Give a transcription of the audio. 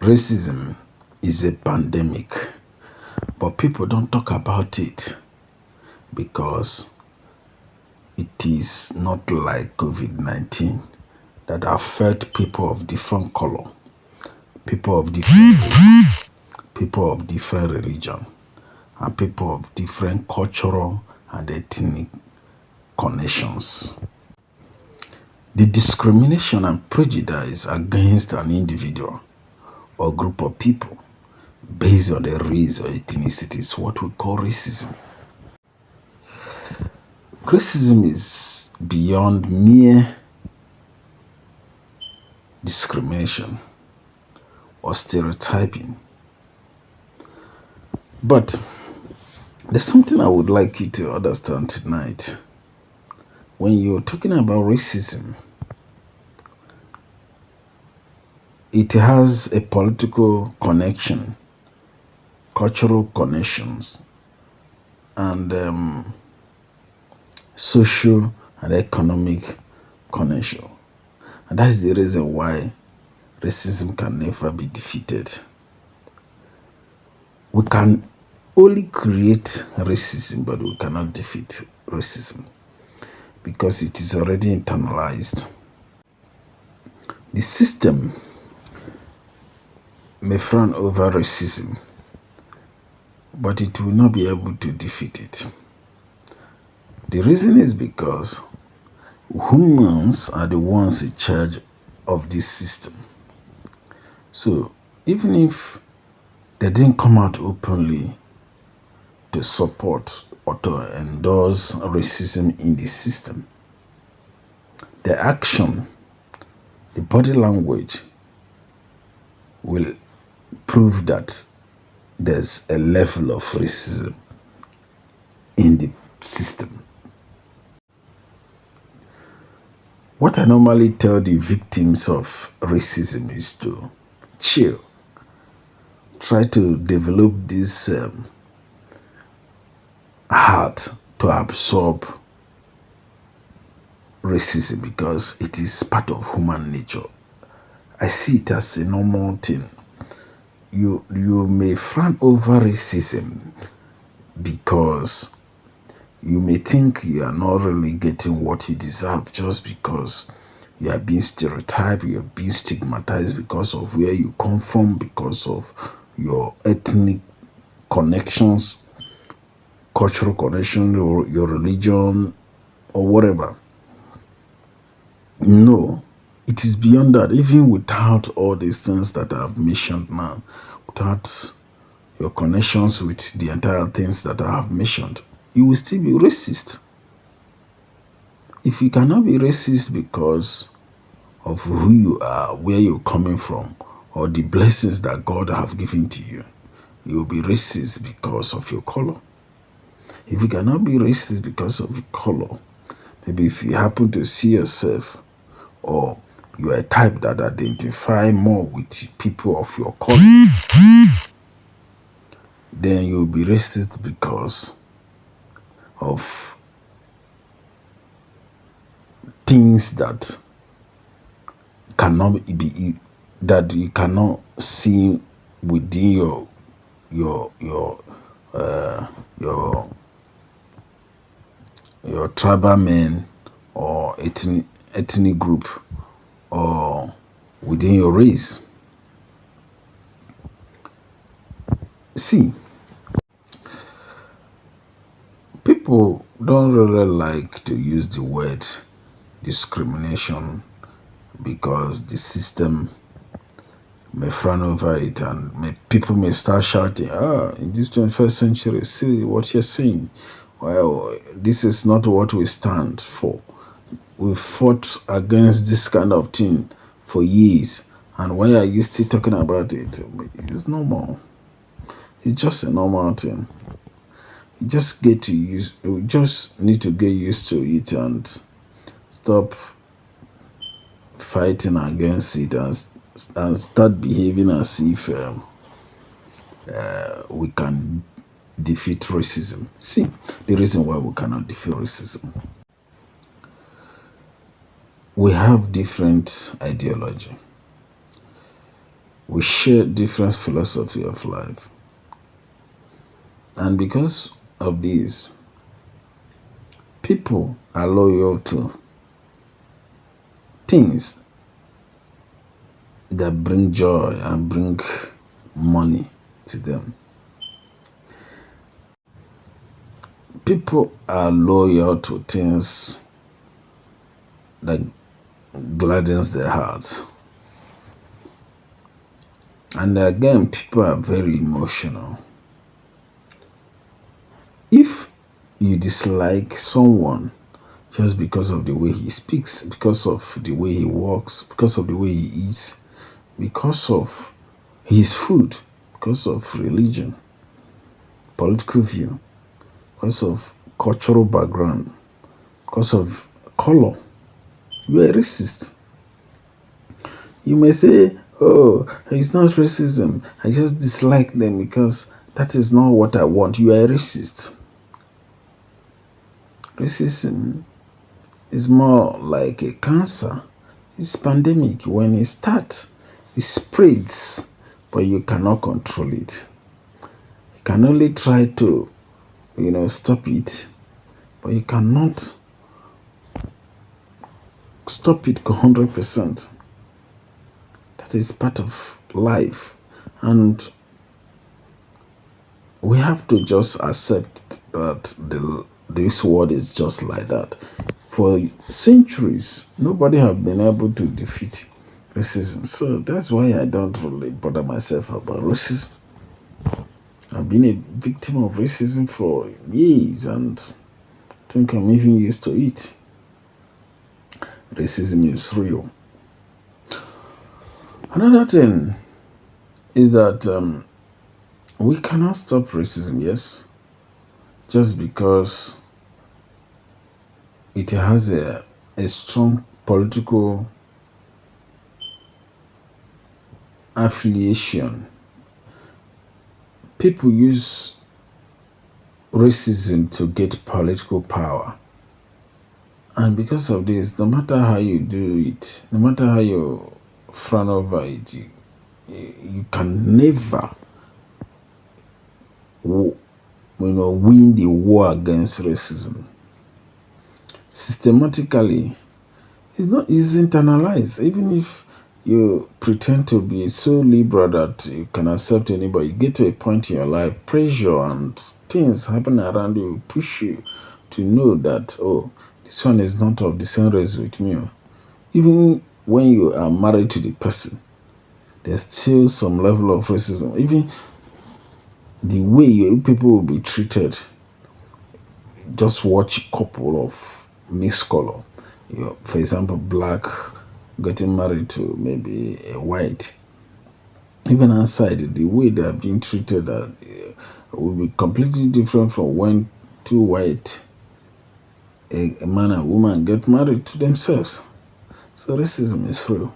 Racism is a pandemic, but people don't talk about it because it is not like COVID-19 that affect people of different color, people of different race, people of different religion, and people of different cultural and ethnic connections. The discrimination and prejudice against an individual or group of people based on their race or ethnicity is what we call racism. Racism is beyond mere discrimination or stereotyping. But there's something I would like you to understand tonight. When you're talking about racism, it has a political connection, cultural connections, and social and economic connection. And that's the reason why racism can never be defeated. We can only create racism, but we cannot defeat racism because it is already internalized. The system may frown over racism, but it will not be able to defeat it. The reason is because humans are the ones in charge of this system. So even if they didn't come out openly to support or to endorse racism in the system, the action, the body language will prove that there's a level of racism in the system. What I normally tell the victims of racism is to chill. Try to develop this heart to absorb racism because it is part of human nature. I see it as a normal thing. You may frown over racism because you may think you are not really getting what you deserve just because you are being stereotyped, you are being stigmatized because of where you come from, because of your ethnic connections, cultural connection, or your religion, or whatever. No, it is beyond that. Even without all these things that I have mentioned now, without your connections with the entire things that I have mentioned, you will still be racist. If you cannot be racist because of who you are, where you're coming from, or the blessings that God have given to you, you will be racist because of your color. If you cannot be racist because of your color, maybe if you happen to see yourself or you are a type that identify more with people of your color, then you'll be racist because of things that cannot be that you cannot see within your tribal men or ethnic group or within your race. See, people don't really like to use the word discrimination because the system may frown over it and people may start shouting, in this 21st century, see what you're saying. Well, this is not what we stand for. We fought against this kind of thing for years. And why are you still talking about it? It's normal. It's just a normal thing. You just need to get used to it and stop fighting against it and start behaving as if we can defeat racism. See, the reason why we cannot defeat racism. We have different ideology. We share different philosophy of life. And because of this, people are loyal to things that bring joy and bring money to them. People are loyal to things that gladdens their hearts. And again, people are very emotional. If you dislike someone just because of the way he speaks, because of the way he walks, because of the way he eats, because of his food, because of religion, political view, because of cultural background, because of color, you are a racist. You may say, oh, it's not racism. I just dislike them because that is not what I want. You are a racist. Racism is more like a cancer. It's pandemic. When it starts, it spreads, but you cannot control it. You can only try to, stop it, but you cannot stop it 100%. That is part of life. And we have to just accept that this world is just like that. For centuries, nobody have been able to defeat racism. So that's why I don't really bother myself about racism. I've been a victim of racism for years and think I'm even used to it. Racism is real. Another thing is that we cannot stop racism, yes, just because it has a strong political affiliation. People use racism to get political power. And because of this, no matter how you do it, no matter how you frown over it, you can never win the war against racism. Systematically, it's internalized. Even if you pretend to be so liberal that you can accept anybody, you get to a point in your life, pressure and things happen around you push you to know that, oh, this one is not of the same race with me. Even when you are married to the person, there's still some level of racism. Even the way people will be treated. Just watch a couple of mixed color. For example, black getting married to maybe a white. Even outside, the way they are being treated will be completely different from when two white, a man and woman, get married to themselves. So racism is real.